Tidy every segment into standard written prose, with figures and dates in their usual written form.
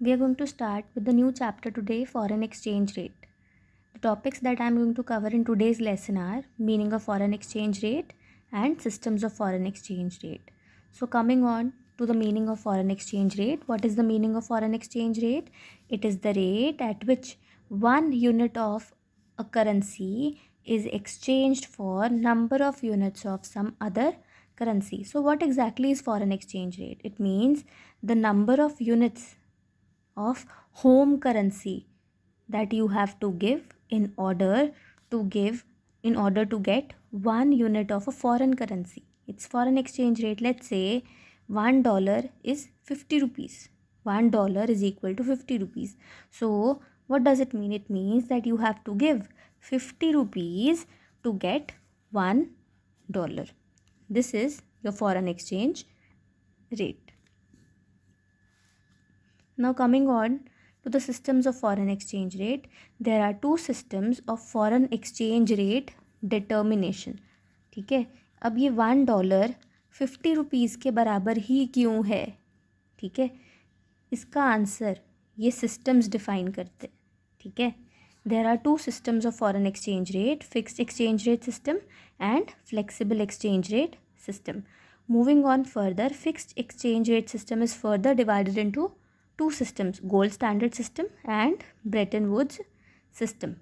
We are going to start with the new chapter today, foreign exchange rate. The topics that I am going to cover in today's lesson are meaning of foreign exchange rate and systems of foreign exchange rate. So coming on to the meaning of foreign exchange rate, what is the meaning of foreign exchange rate? It is the rate at which one unit of a currency is exchanged for number of units of some other currency. So what exactly is foreign exchange rate? It means the number of units of home currency that you have to give in order to get 1 unit of a foreign currency. It's foreign exchange rate. Let's say $1 is 50 rupees. $1 is equal to 50 rupees. So what does it mean? It means that you have to give 50 rupees to get $1. This is your foreign exchange rate. Now coming on to the systems of foreign exchange rate, there are two systems of foreign exchange rate determination. ठीक है, अब ये $1 50 rupees के बराबर ही क्यों है? ठीक है, इसका आंसर ये सिस्टम्स डिफाइन करते हैं. ठीक है, there are two systems of foreign exchange rate, fixed exchange rate system and flexible exchange rate system. Moving on further, fixed exchange rate system is further divided into two systems, gold standard system and Bretton Woods system.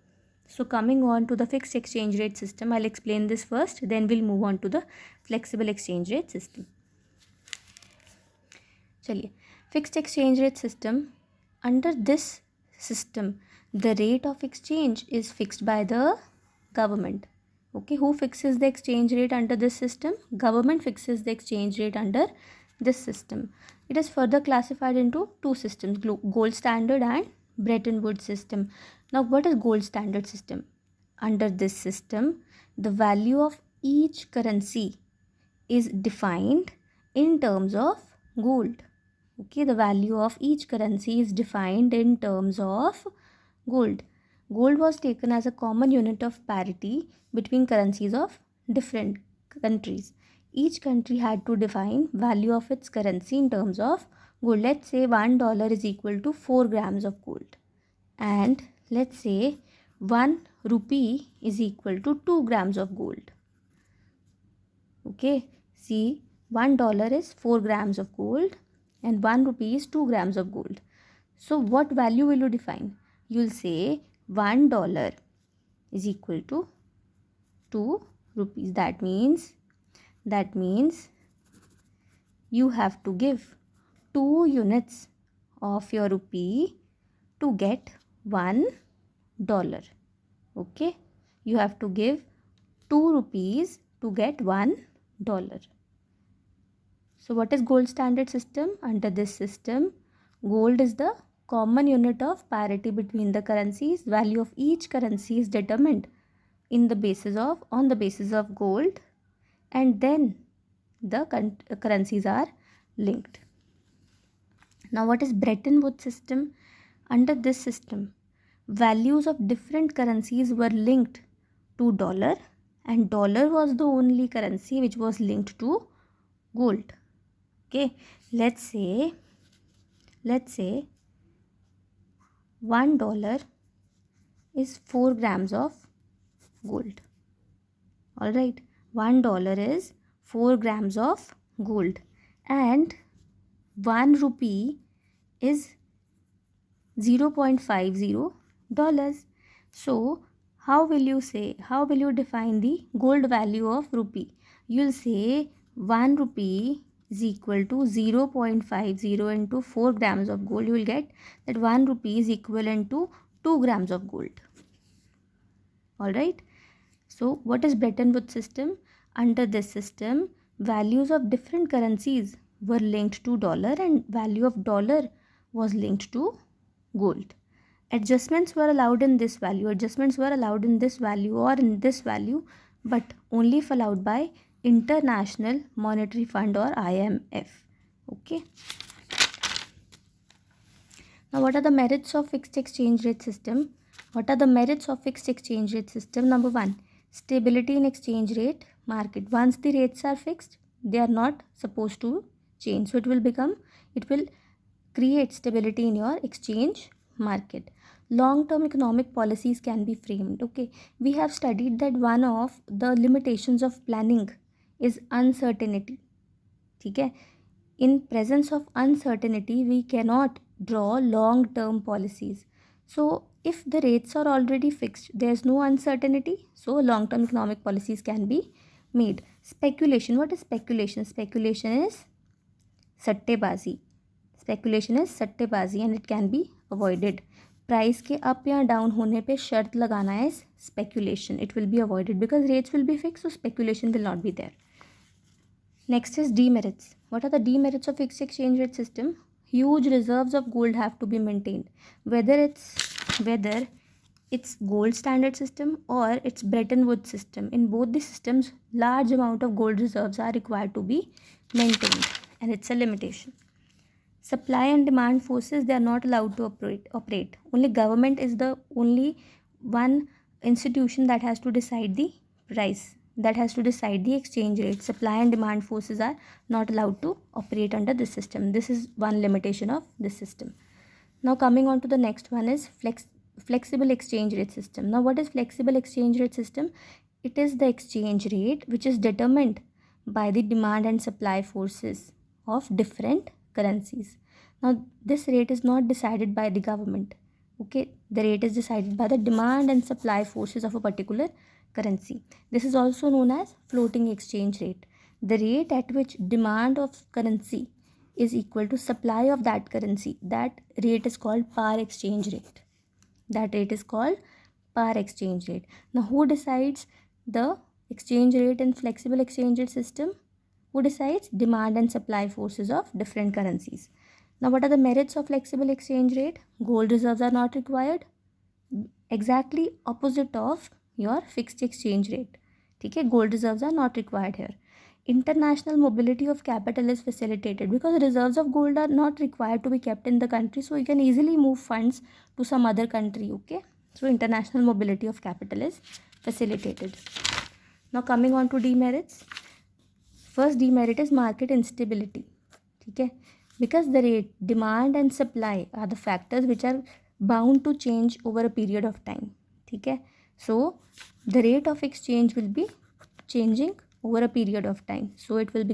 So coming on to the fixed exchange rate system, I'll explain this first, then we'll move on to the flexible exchange rate system. चलिए, fixed exchange rate system, under this system the rate of exchange is fixed by the government. Okay, who fixes the exchange rate under this system? Government fixes the exchange rate under this system. It is further classified into two systems, gold standard and Bretton Woods system. Now what is gold standard system? Under this system, the value of each currency is defined in terms of gold. Okay, the value of each currency is defined in terms of gold. Gold was taken as a common unit of parity between currencies of different countries. Each country had to define value of its currency in terms of gold. Let's say $1 is equal to 4 grams of gold, and let's say 1 rupee is equal to 2 grams of gold. Okay, see, $1 is 4 grams of gold and 1 rupee is 2 grams of gold. So what value will you define? You'll say $1 is equal to 2 rupees. That means you have to give 2 units of your rupee to get $1. Okay, you have to give 2 rupees to get $1. So what is gold standard system? Under this system, gold is the common unit of parity between the currencies. Value of each currency is determined on the basis of gold, and then the currencies are linked. Now what is Bretton Woods system? Under this system, values of different currencies were linked to dollar, and dollar was the only currency which was linked to gold. Okay, let's say $1 is 4 grams of gold. All right, $1 is 4 grams of gold, and 1 rupee is $0.50. So how will you define the gold value of rupee? You'll say 1 rupee is equal to 0.50 into 4 grams of gold. You will get that 1 rupee is equivalent to 2 grams of gold. All right. So what is Bretton Woods system? Under this system, values of different currencies were linked to dollar, and value of dollar was linked to gold. Adjustments were allowed in this value or in this value, but only if allowed by International Monetary Fund or IMF. Okay. Now what are the merits of fixed exchange rate system? Number 1, stability in exchange rate market. Once the rates are fixed, they are not supposed to change. So it will create stability in your exchange market. Long-term economic policies can be framed. Okay, we have studied that one of the limitations of planning is uncertainty. ठीक है, in presence of uncertainty we cannot draw long term policies. So if the rates are already fixed, there's no uncertainty, so long term economic policies can be made. Speculation, what is speculation? Speculation is सट्टेबाजी. Speculation is सट्टेबाजी and it can be avoided. Price के up या down होने पे शर्त लगाना है speculation. It will be avoided because rates will be fix, so speculation will not be there. Next is demerits. What are the demerits of fixed exchange rate system? Huge reserves of gold have to be maintained. Whether it's gold standard system or it's Bretton Woods system, in both the systems, large amount of gold reserves are required to be maintained, and it's a limitation. Supply and demand forces, they are not allowed to operate. Only government is the only one institution that has to decide the price, that has to decide the exchange rate. Supply and demand forces are not allowed to operate under this system. This is one limitation of this system. Now coming on to the next one is flexible exchange rate system. Now what is flexible exchange rate system? It is the exchange rate which is determined by the demand and supply forces of different currencies. Now this rate is not decided by the government. Okay, the rate is decided by the demand and supply forces of a particular currency. This is also known as floating exchange rate. The rate at which demand of currency is equal to supply of that currency, that rate is called par exchange rate. That rate is called par exchange rate. Now who decides the exchange rate in flexible exchange rate system? Who decides? Demand and supply forces of different currencies. Now what are the merits of flexible exchange rate? Gold reserves are not required. Exactly opposite of your fixed exchange rate. Okay, gold reserves are not required here. International mobility of capital is facilitated because reserves of gold are not required to be kept in the country, so you can easily move funds to some other country. Okay, so international mobility of capital is facilitated. Now coming on to demerits. First demerit is market instability. Okay, because the rate, demand and supply are the factors which are bound to change over a period of time. Okay, so the rate of exchange will be changing over a period of time, so it will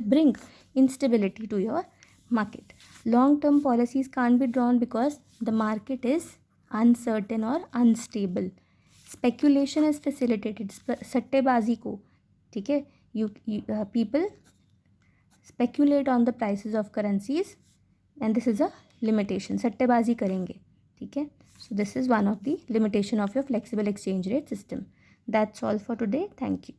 bring instability to your market. Long term policies can't be drawn because the market is uncertain or unstable. Speculation is facilitated. सट्टेबाजी को, ठीक है, people speculate on the prices of currencies and this is a limitation. सट्टेबाजी करेंगे, ठीक है. So this is one of the limitation of your flexible exchange rate system. That's all for today. Thank you.